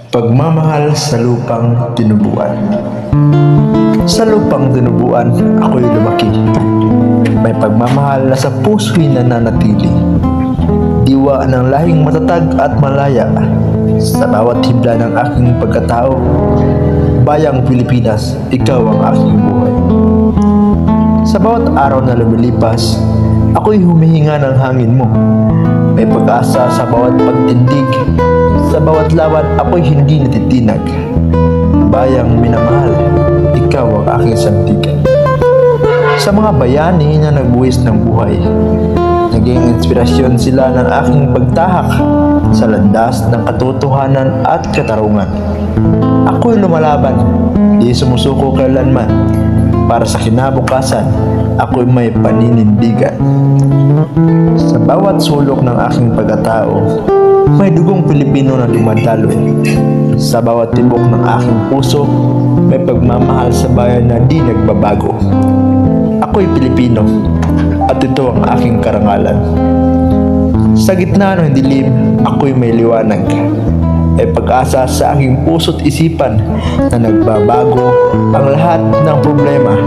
Pagmamahal sa lupang tinubuan. Sa lupang tinubuan, ako'y lumaki. May pagmamahal na sa puso'y nananatili. Diwa ng lahing matatag at malaya. Sa bawat hibla ng aking pagkatao, bayang Pilipinas, ikaw ang aking buhay. Sa bawat araw na lumilipas, ako'y humihinga ng hangin mo. May pag-asa sa bawat pagtindig. Sa bawat laban, ako'y hindi natitinag. Bayang minamahal, ikaw ang aking sandigan. Sa mga bayani na nagbuwis ng buhay, naging inspirasyon sila ng aking pagtahak sa landas ng katotohanan at katarungan. Ako'y lumalaban, di sumusuko kailanman. Para sa kinabukasan, ako'y may paninindigan. Sa bawat sulok ng aking pagkatao, may dugong Pilipino na dumadaloy. Sa bawat tibok ng aking puso, may pagmamahal sa bayan na di nagbabago. Ako'y Pilipino, at ito ang aking karangalan. Sa gitna ng dilim, ako'y may liwanag. May pag-asa sa aking puso't isipan na nagbabago ang lahat ng problema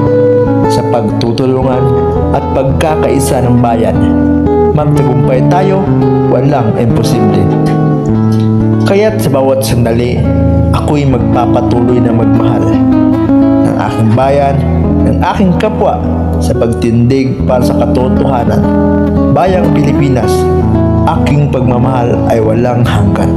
sa pagtutulungan at pagkakaisa ng bayan. Magtagumpay tayo, walang imposible. Kaya't sa bawat sandali, ako'y magpapatuloy na magmahal ng aking bayan, ng aking kapwa sa pagtindig para sa katotohanan. Bayang Pilipinas, aking pagmamahal ay walang hanggan.